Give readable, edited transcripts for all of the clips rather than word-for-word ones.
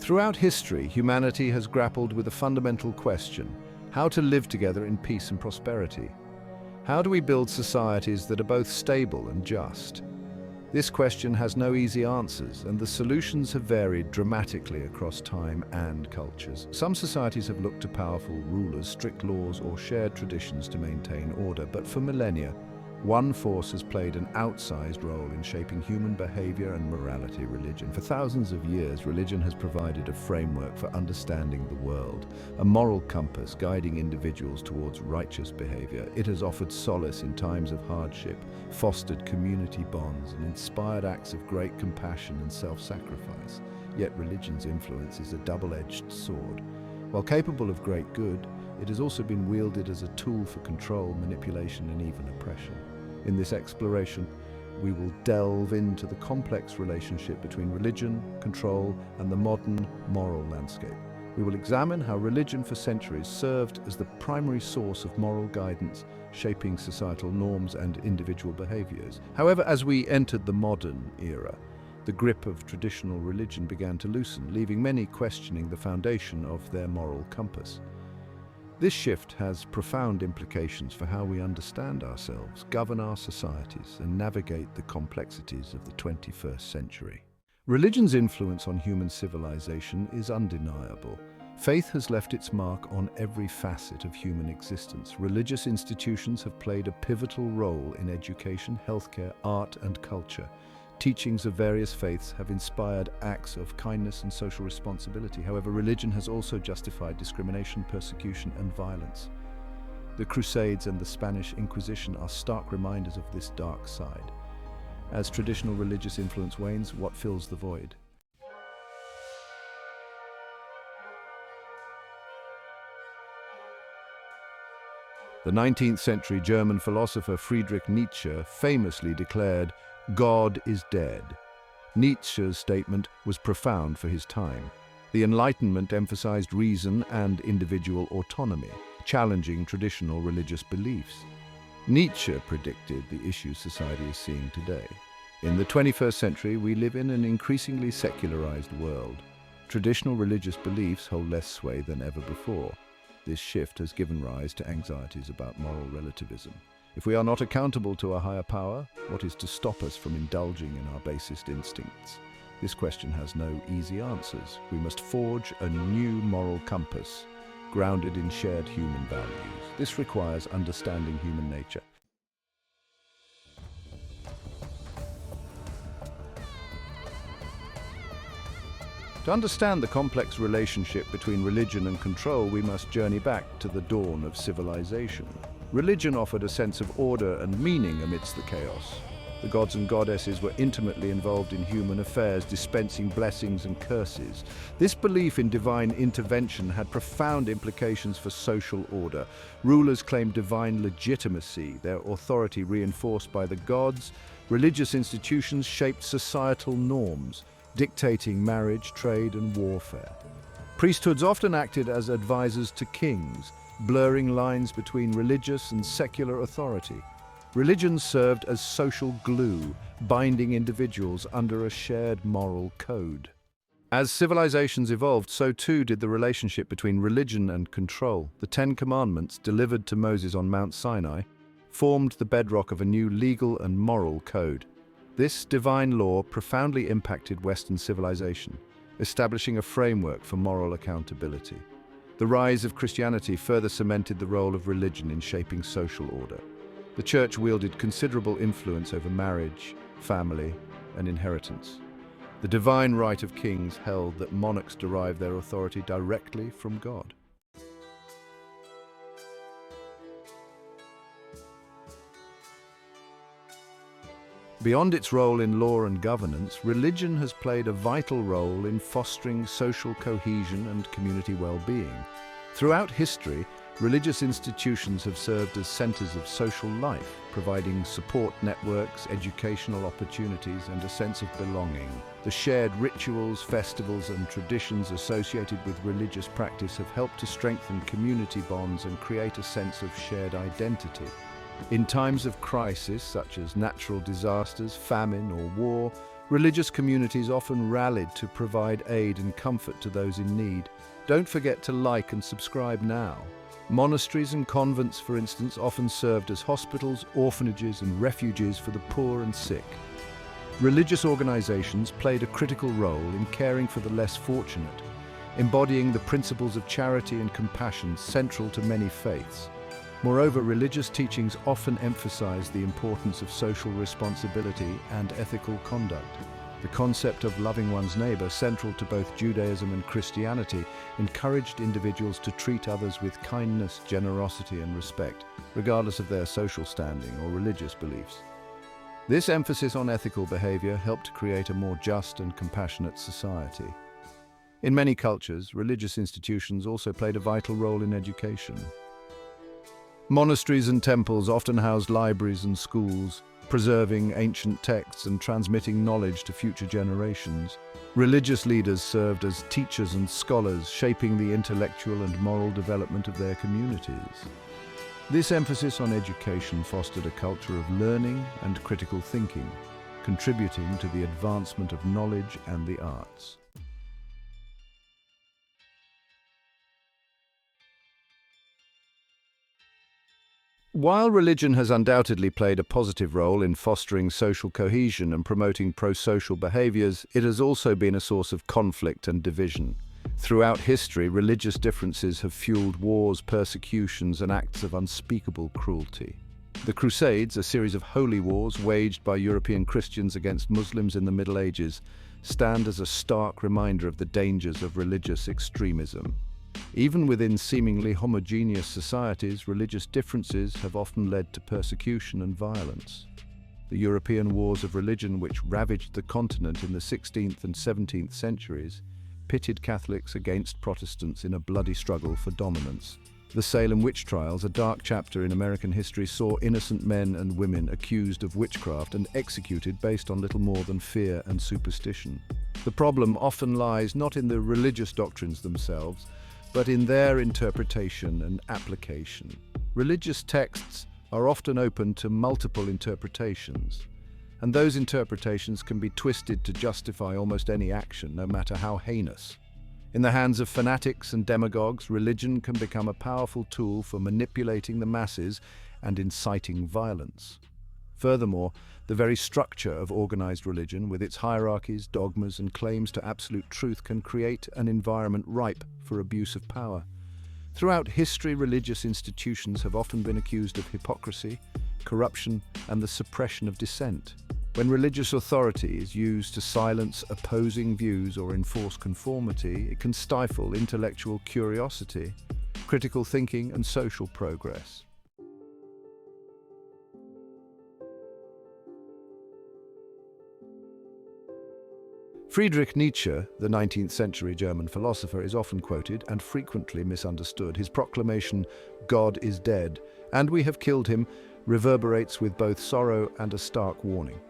Throughout history, humanity has grappled with a fundamental question: how to live together in peace and prosperity. How do we build societies that are both stable and just? This question has no easy answers, and the solutions have varied dramatically across time and cultures. Some societies have looked to powerful rulers, strict laws, or shared traditions to maintain order, but for millennia, one force has played an outsized role in shaping human behavior and morality: religion. For thousands of years, religion has provided a framework for understanding the world, a moral compass guiding individuals towards righteous behavior. It has offered solace in times of hardship, fostered community bonds, and inspired acts of great compassion and self-sacrifice. Yet religion's influence is a double-edged sword. While capable of great good, it has also been wielded as a tool for control, manipulation, and even oppression. In this exploration, we will delve into the complex relationship between religion, control, and the modern moral landscape. We will examine how religion for centuries served as the primary source of moral guidance, shaping societal norms and individual behaviors. However, as we entered the modern era, the grip of traditional religion began to loosen, leaving many questioning the foundation of their moral compass. This shift has profound implications for how we understand ourselves, govern our societies, and navigate the complexities of the 21st century. Religion's influence on human civilization is undeniable. Faith has left its mark on every facet of human existence. Religious institutions have played a pivotal role in education, healthcare, art, and culture. Teachings of various faiths have inspired acts of kindness and social responsibility. However, religion has also justified discrimination, persecution, and violence. The Crusades and the Spanish Inquisition are stark reminders of this dark side. As traditional religious influence wanes, what fills the void? The 19th century German philosopher Friedrich Nietzsche famously declared, "God is dead." Nietzsche's statement was profound for his time. The Enlightenment emphasized reason and individual autonomy, challenging traditional religious beliefs. Nietzsche predicted the issues society is seeing today. In the 21st century, we live in an increasingly secularized world. Traditional religious beliefs hold less sway than ever before. This shift has given rise to anxieties about moral relativism. If we are not accountable to a higher power, what is to stop us from indulging in our basest instincts? This question has no easy answers. We must forge a new moral compass, grounded in shared human values. This requires understanding human nature. To understand the complex relationship between religion and control, we must journey back to the dawn of civilization. Religion offered a sense of order and meaning amidst the chaos. The gods and goddesses were intimately involved in human affairs, dispensing blessings and curses. This belief in divine intervention had profound implications for social order. Rulers claimed divine legitimacy, their authority reinforced by the gods. Religious institutions shaped societal norms, dictating marriage, trade, and warfare. Priesthoods often acted as advisors to kings, blurring lines between religious and secular authority. Religion served as social glue, binding individuals under a shared moral code. As civilizations evolved, so too did the relationship between religion and control. The Ten Commandments, delivered to Moses on Mount Sinai, formed the bedrock of a new legal and moral code. This divine law profoundly impacted Western civilization, establishing a framework for moral accountability. The rise of Christianity further cemented the role of religion in shaping social order. The Church wielded considerable influence over marriage, family, and inheritance. The divine right of kings held that monarchs derive their authority directly from God. Beyond its role in law and governance, religion has played a vital role in fostering social cohesion and community well-being. Throughout history, religious institutions have served as centers of social life, providing support networks, educational opportunities, and a sense of belonging. The shared rituals, festivals, and traditions associated with religious practice have helped to strengthen community bonds and create a sense of shared identity. In times of crisis, such as natural disasters, famine, or war, Religious communities often rallied to provide aid and comfort to those in need. Don't forget to like and subscribe now. Monasteries and convents, for instance, often served as hospitals, orphanages, and refuges for the poor and sick. Religious organizations played a critical role in caring for the less fortunate, embodying the principles of charity and compassion central to many faiths. Moreover, religious teachings often emphasize the importance of social responsibility and ethical conduct. The concept of loving one's neighbor, central to both Judaism and Christianity, encouraged individuals to treat others with kindness, generosity, and respect, regardless of their social standing or religious beliefs. This emphasis on ethical behavior helped create a more just and compassionate society. In many cultures, religious institutions also played a vital role in education. Monasteries and temples often housed libraries and schools, preserving ancient texts and transmitting knowledge to future generations. Religious leaders served as teachers and scholars, shaping the intellectual and moral development of their communities. This emphasis on education fostered a culture of learning and critical thinking, contributing to the advancement of knowledge and the arts. While religion has undoubtedly played a positive role in fostering social cohesion and promoting pro-social behaviors, it has also been a source of conflict and division. Throughout history, religious differences have fueled wars, persecutions, and acts of unspeakable cruelty. The Crusades, a series of holy wars waged by European Christians against Muslims in the Middle Ages, stand as a stark reminder of the dangers of religious extremism. Even within seemingly homogeneous societies, religious differences have often led to persecution and violence. The European wars of religion, which ravaged the continent in the 16th and 17th centuries, pitted Catholics against Protestants in a bloody struggle for dominance. The Salem witch trials, a dark chapter in American history, saw innocent men and women accused of witchcraft and executed based on little more than fear and superstition. The problem often lies not in the religious doctrines themselves, but in their interpretation and application. Religious texts are often open to multiple interpretations, and those interpretations can be twisted to justify almost any action, no matter how heinous. In the hands of fanatics and demagogues, religion can become a powerful tool for manipulating the masses and inciting violence. Furthermore, the very structure of organized religion, with its hierarchies, dogmas, and claims to absolute truth, can create an environment ripe for abuse of power. Throughout history, religious institutions have often been accused of hypocrisy, corruption, and the suppression of dissent. When religious authority is used to silence opposing views or enforce conformity, it can stifle intellectual curiosity, critical thinking, and social progress. Friedrich Nietzsche, the 19th century German philosopher, is often quoted and frequently misunderstood. His proclamation, "God is dead, and we have killed him," reverberates with both sorrow and a stark warning.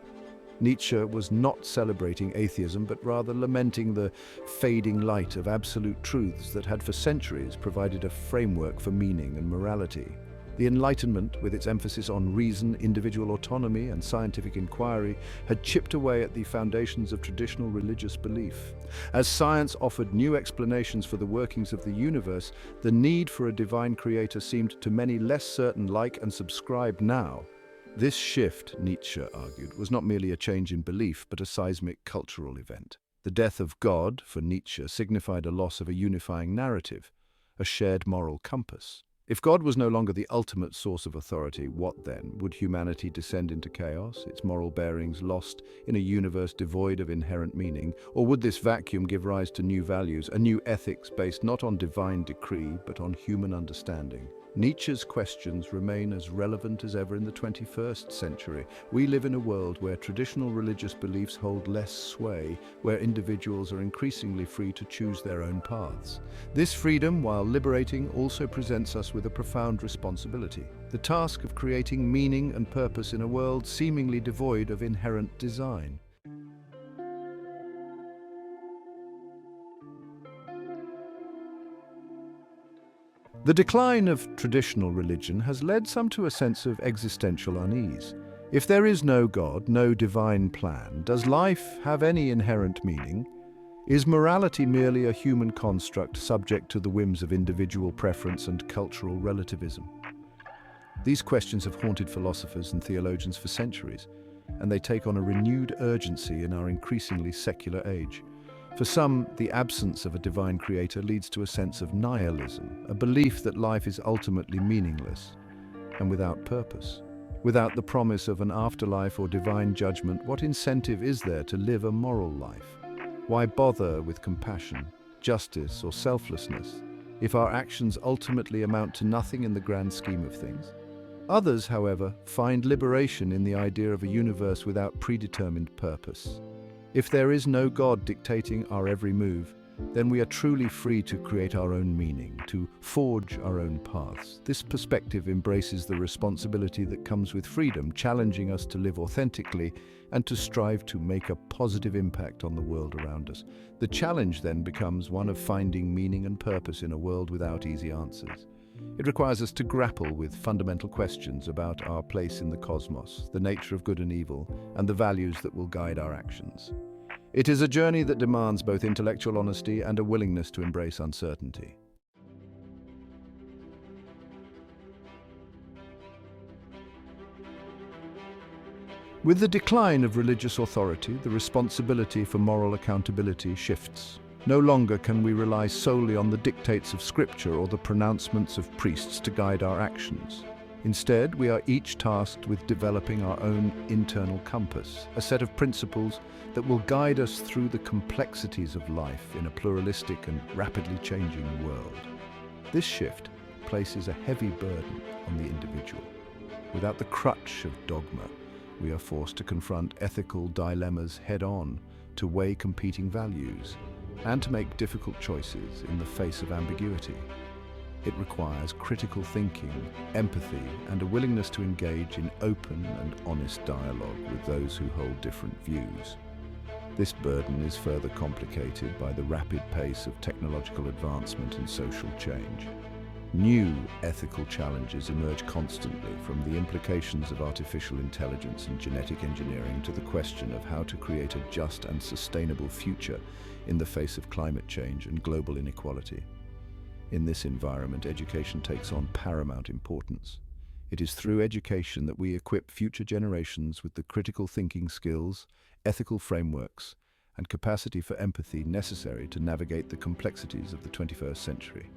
Nietzsche was not celebrating atheism, but rather lamenting the fading light of absolute truths that had for centuries provided a framework for meaning and morality. The Enlightenment, with its emphasis on reason, individual autonomy, and scientific inquiry, had chipped away at the foundations of traditional religious belief. As science offered new explanations for the workings of the universe, the need for a divine creator seemed to many less certain. Like and subscribe now. This shift, Nietzsche argued, was not merely a change in belief, but a seismic cultural event. The death of God, for Nietzsche, signified a loss of a unifying narrative, a shared moral compass. If God was no longer the ultimate source of authority, what then? Would humanity descend into chaos, its moral bearings lost in a universe devoid of inherent meaning? Or would this vacuum give rise to new values, a new ethics based not on divine decree, but on human understanding? Nietzsche's questions remain as relevant as ever in the 21st century. We live in a world where traditional religious beliefs hold less sway, where individuals are increasingly free to choose their own paths. This freedom, while liberating, also presents us with a profound responsibility: the task of creating meaning and purpose in a world seemingly devoid of inherent design. The decline of traditional religion has led some to a sense of existential unease. If there is no God, no divine plan, does life have any inherent meaning? Is morality merely a human construct subject to the whims of individual preference and cultural relativism? These questions have haunted philosophers and theologians for centuries, and they take on a renewed urgency in our increasingly secular age. For some, the absence of a divine creator leads to a sense of nihilism, a belief that life is ultimately meaningless and without purpose. Without the promise of an afterlife or divine judgment, what incentive is there to live a moral life? Why bother with compassion, justice, or selflessness if our actions ultimately amount to nothing in the grand scheme of things? Others, however, find liberation in the idea of a universe without predetermined purpose. If there is no God dictating our every move, then we are truly free to create our own meaning, to forge our own paths. This perspective embraces the responsibility that comes with freedom, challenging us to live authentically and to strive to make a positive impact on the world around us. The challenge then becomes one of finding meaning and purpose in a world without easy answers. It requires us to grapple with fundamental questions about our place in the cosmos, the nature of good and evil, and the values that will guide our actions. It is a journey that demands both intellectual honesty and a willingness to embrace uncertainty. With the decline of religious authority, the responsibility for moral accountability shifts. No longer can we rely solely on the dictates of Scripture or the pronouncements of priests to guide our actions. Instead, we are each tasked with developing our own internal compass, a set of principles that will guide us through the complexities of life in a pluralistic and rapidly changing world. This shift places a heavy burden on the individual. Without the crutch of dogma, we are forced to confront ethical dilemmas head-on, to weigh competing values, and to make difficult choices in the face of ambiguity. It requires critical thinking, empathy, and a willingness to engage in open and honest dialogue with those who hold different views. This burden is further complicated by the rapid pace of technological advancement and social change. New ethical challenges emerge constantly, from the implications of artificial intelligence and genetic engineering to the question of how to create a just and sustainable future in the face of climate change and global inequality. In this environment, education takes on paramount importance. It is through education that we equip future generations with the critical thinking skills, ethical frameworks, and capacity for empathy necessary to navigate the complexities of the 21st century.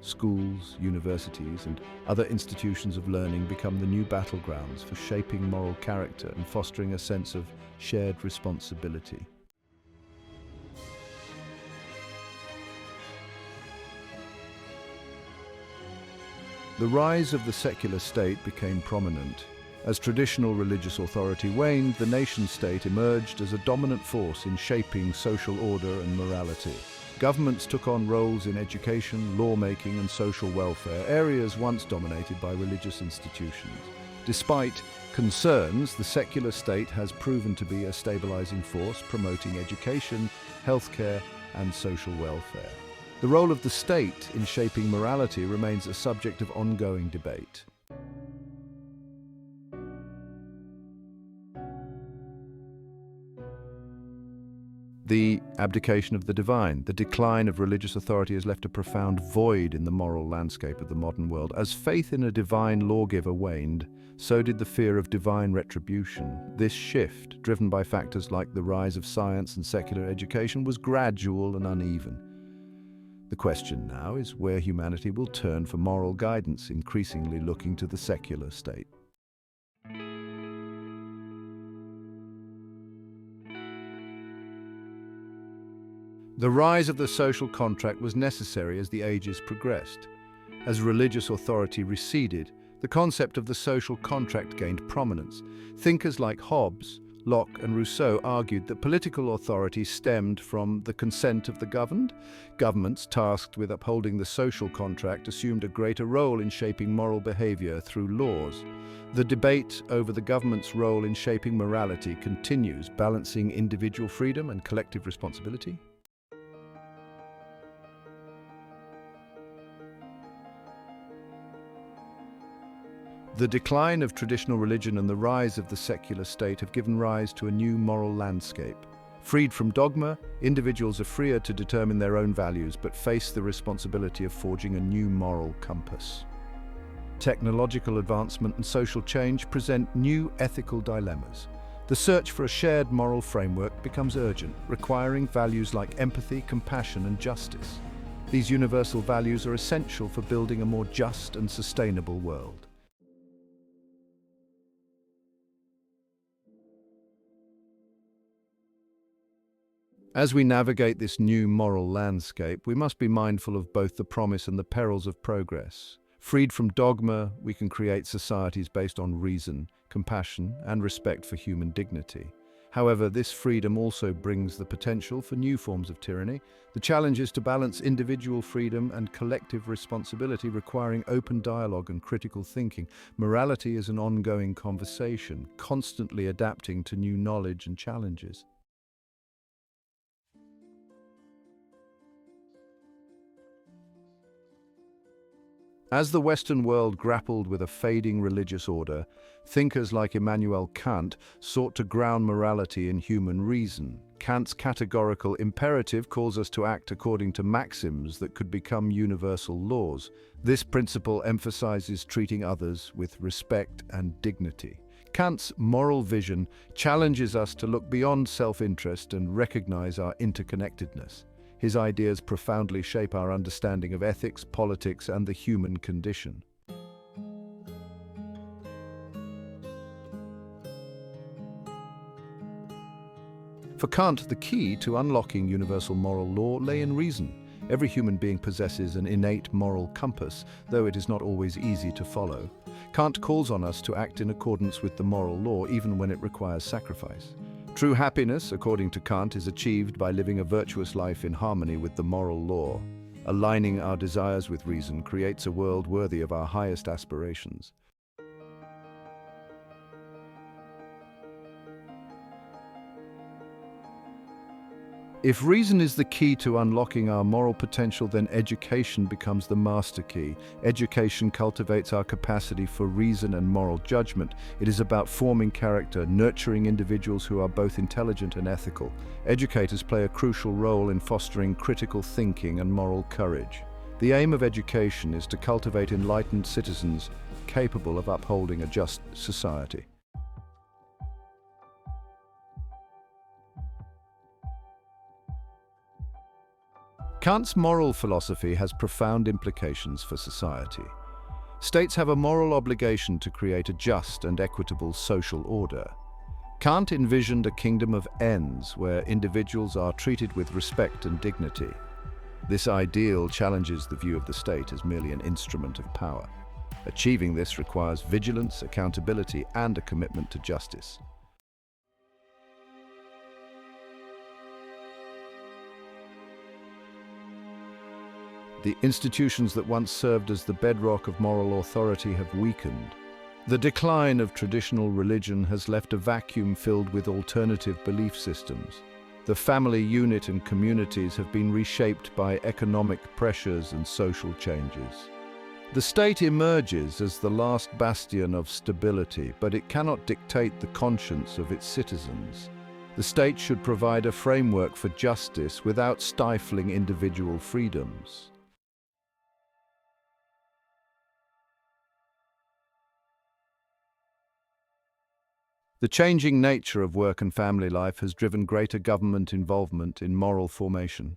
Schools, universities, and other institutions of learning become the new battlegrounds for shaping moral character and fostering a sense of shared responsibility. The rise of the secular state became prominent. As traditional religious authority waned, the nation-state emerged as a dominant force in shaping social order and morality. Governments took on roles in education, lawmaking, and social welfare, areas once dominated by religious institutions. Despite concerns, the secular state has proven to be a stabilizing force, promoting education, healthcare, and social welfare. The role of the state in shaping morality remains a subject of ongoing debate. The abdication of the divine, the decline of religious authority has left a profound void in the moral landscape of the modern world. As faith in a divine lawgiver waned, so did the fear of divine retribution. This shift, driven by factors like the rise of science and secular education, was gradual and uneven. The question now is where humanity will turn for moral guidance, increasingly looking to the secular state. The rise of the social contract was necessary as the ages progressed. As religious authority receded, the concept of the social contract gained prominence. Thinkers like Hobbes, Locke, and Rousseau argued that political authority stemmed from the consent of the governed. Governments tasked with upholding the social contract assumed a greater role in shaping moral behavior through laws. The debate over the government's role in shaping morality continues, balancing individual freedom and collective responsibility. The decline of traditional religion and the rise of the secular state have given rise to a new moral landscape. Freed from dogma, individuals are freer to determine their own values but face the responsibility of forging a new moral compass. Technological advancement and social change present new ethical dilemmas. The search for a shared moral framework becomes urgent, requiring values like empathy, compassion, and justice. These universal values are essential for building a more just and sustainable world. As we navigate this new moral landscape, we must be mindful of both the promise and the perils of progress. Freed from dogma, we can create societies based on reason, compassion, and respect for human dignity. However, this freedom also brings the potential for new forms of tyranny. The challenge is to balance individual freedom and collective responsibility, requiring open dialogue and critical thinking. Morality is an ongoing conversation, constantly adapting to new knowledge and challenges. As the Western world grappled with a fading religious order, thinkers like Immanuel Kant sought to ground morality in human reason. Kant's categorical imperative calls us to act according to maxims that could become universal laws. This principle emphasizes treating others with respect and dignity. Kant's moral vision challenges us to look beyond self-interest and recognize our interconnectedness. His ideas profoundly shape our understanding of ethics, politics, and the human condition. For Kant, the key to unlocking universal moral law lay in reason. Every human being possesses an innate moral compass, though it is not always easy to follow. Kant calls on us to act in accordance with the moral law, even when it requires sacrifice. True happiness, according to Kant, is achieved by living a virtuous life in harmony with the moral law. Aligning our desires with reason creates a world worthy of our highest aspirations. If reason is the key to unlocking our moral potential, then education becomes the master key. Education cultivates our capacity for reason and moral judgment. It is about forming character, nurturing individuals who are both intelligent and ethical. Educators play a crucial role in fostering critical thinking and moral courage. The aim of education is to cultivate enlightened citizens capable of upholding a just society. Kant's moral philosophy has profound implications for society. States have a moral obligation to create a just and equitable social order. Kant envisioned a kingdom of ends where individuals are treated with respect and dignity. This ideal challenges the view of the state as merely an instrument of power. Achieving this requires vigilance, accountability, and a commitment to justice. The institutions that once served as the bedrock of moral authority have weakened. The decline of traditional religion has left a vacuum filled with alternative belief systems. The family unit and communities have been reshaped by economic pressures and social changes. The state emerges as the last bastion of stability, but it cannot dictate the conscience of its citizens. The state should provide a framework for justice without stifling individual freedoms. The changing nature of work and family life has driven greater government involvement in moral formation.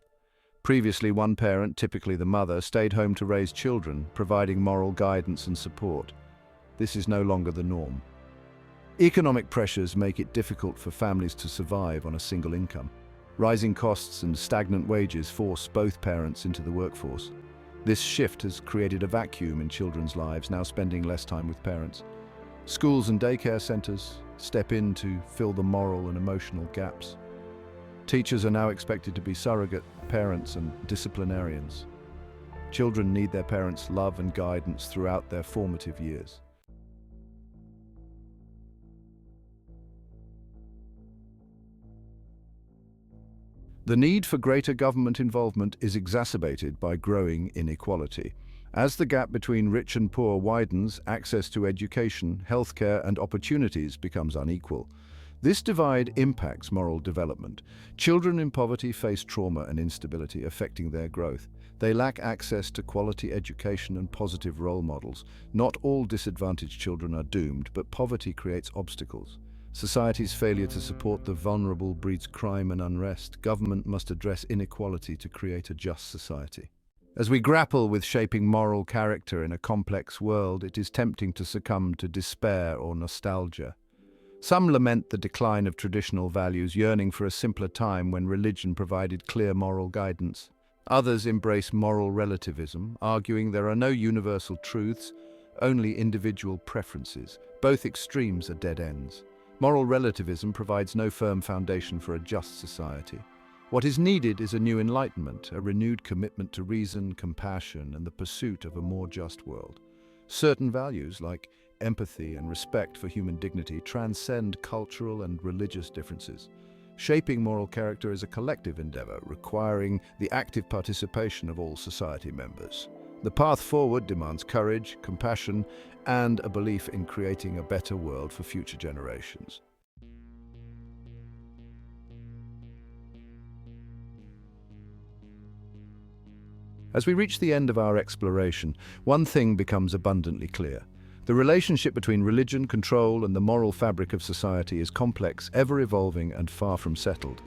Previously, one parent, typically the mother, stayed home to raise children, providing moral guidance and support. This is no longer the norm. Economic pressures make it difficult for families to survive on a single income. Rising costs and stagnant wages force both parents into the workforce. This shift has created a vacuum in children's lives, now spending less time with parents. Schools and daycare centers step in to fill the moral and emotional gaps. Teachers are now expected to be surrogate parents and disciplinarians. Children need their parents' love and guidance throughout their formative years. The need for greater government involvement is exacerbated by growing inequality. As the gap between rich and poor widens, access to education, healthcare, and opportunities becomes unequal. This divide impacts moral development. Children in poverty face trauma and instability, affecting their growth. They lack access to quality education and positive role models. Not all disadvantaged children are doomed, but poverty creates obstacles. Society's failure to support the vulnerable breeds crime and unrest. Government must address inequality to create a just society. As we grapple with shaping moral character in a complex world, it is tempting to succumb to despair or nostalgia. Some lament the decline of traditional values, yearning for a simpler time when religion provided clear moral guidance. Others embrace moral relativism, arguing there are no universal truths, only individual preferences. Both extremes are dead ends. Moral relativism provides no firm foundation for a just society. What is needed is a new enlightenment, a renewed commitment to reason, compassion, and the pursuit of a more just world. Certain values, like empathy and respect for human dignity, transcend cultural and religious differences. Shaping moral character is a collective endeavor, requiring the active participation of all society members. The path forward demands courage, compassion, and a belief in creating a better world for future generations. As we reach the end of our exploration, one thing becomes abundantly clear. The relationship between religion, control, and the moral fabric of society is complex, ever-evolving, and far from settled.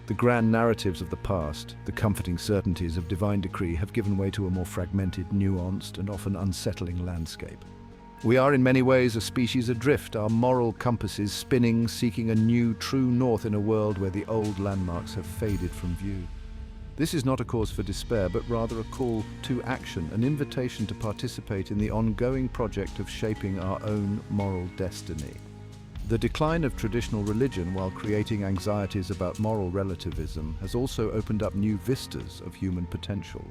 The grand narratives of the past, the comforting certainties of divine decree, have given way to a more fragmented, nuanced, and often unsettling landscape. We are in many ways a species adrift, our moral compasses spinning, seeking a new, true north in a world where the old landmarks have faded from view. This is not a cause for despair, but rather a call to action, an invitation to participate in the ongoing project of shaping our own moral destiny. The decline of traditional religion, while creating anxieties about moral relativism, has also opened up new vistas of human potential.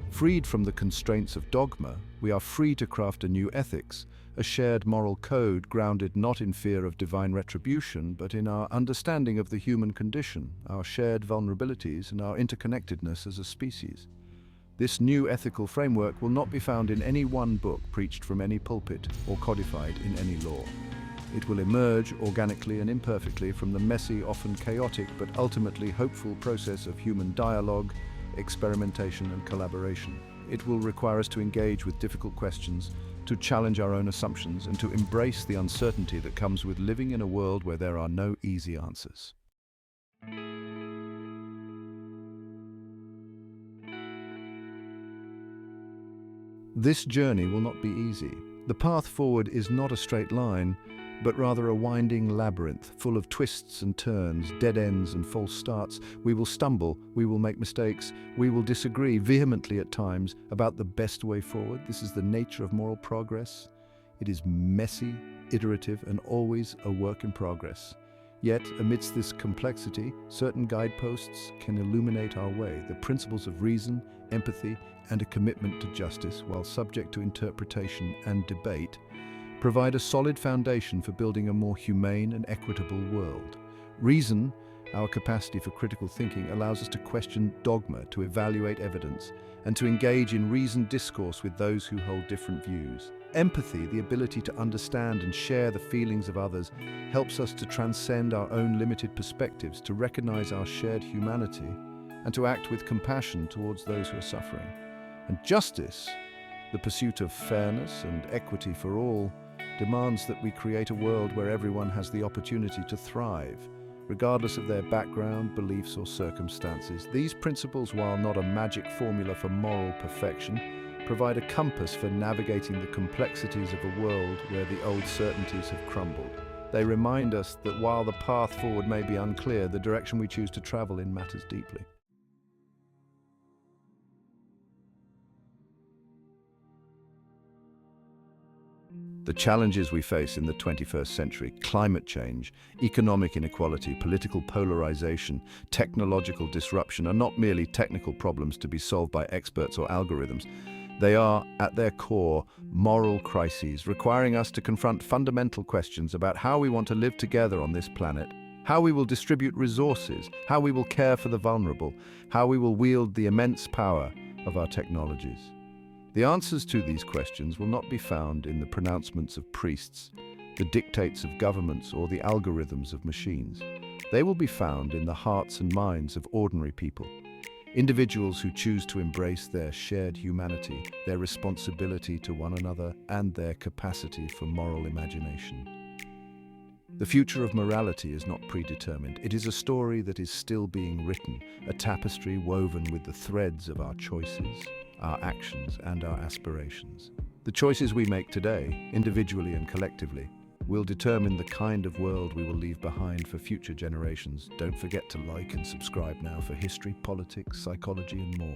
Freed from the constraints of dogma, we are free to craft a new ethics, a shared moral code grounded not in fear of divine retribution, but in our understanding of the human condition, our shared vulnerabilities, and our interconnectedness as a species. This new ethical framework will not be found in any one book preached from any pulpit or codified in any law. It will emerge organically and imperfectly from the messy, often chaotic, but ultimately hopeful process of human dialogue, experimentation, and collaboration. It will require us to engage with difficult questions, to challenge our own assumptions, and to embrace the uncertainty that comes with living in a world where there are no easy answers. This journey will not be easy. The path forward is not a straight line, but rather a winding labyrinth full of twists and turns, dead ends and false starts. We will stumble, we will make mistakes, we will disagree vehemently at times about the best way forward. This is the nature of moral progress. It is messy, iterative, and always a work in progress. Yet, amidst this complexity, certain guideposts can illuminate our way. The principles of reason, empathy, and a commitment to justice, while subject to interpretation and debate, provide a solid foundation for building a more humane and equitable world. Reason, our capacity for critical thinking, allows us to question dogma, to evaluate evidence, and to engage in reasoned discourse with those who hold different views. Empathy, the ability to understand and share the feelings of others, helps us to transcend our own limited perspectives, to recognize our shared humanity, and to act with compassion towards those who are suffering. And justice, the pursuit of fairness and equity for all, demands that we create a world where everyone has the opportunity to thrive, regardless of their background, beliefs, or circumstances. These principles, while not a magic formula for moral perfection, provide a compass for navigating the complexities of a world where the old certainties have crumbled. They remind us that while the path forward may be unclear, the direction we choose to travel in matters deeply. The challenges we face in the 21st century, climate change, economic inequality, political polarization, technological disruption, are not merely technical problems to be solved by experts or algorithms. They are, at their core, moral crises, requiring us to confront fundamental questions about how we want to live together on this planet, how we will distribute resources, how we will care for the vulnerable, how we will wield the immense power of our technologies. The answers to these questions will not be found in the pronouncements of priests, the dictates of governments, or the algorithms of machines. They will be found in the hearts and minds of ordinary people, individuals who choose to embrace their shared humanity, their responsibility to one another, and their capacity for moral imagination. The future of morality is not predetermined. It is a story that is still being written, a tapestry woven with the threads of our choices, our actions, and our aspirations. The choices we make today, individually and collectively, will determine the kind of world we will leave behind for future generations. Don't forget to like and subscribe now for history, politics, psychology, and more.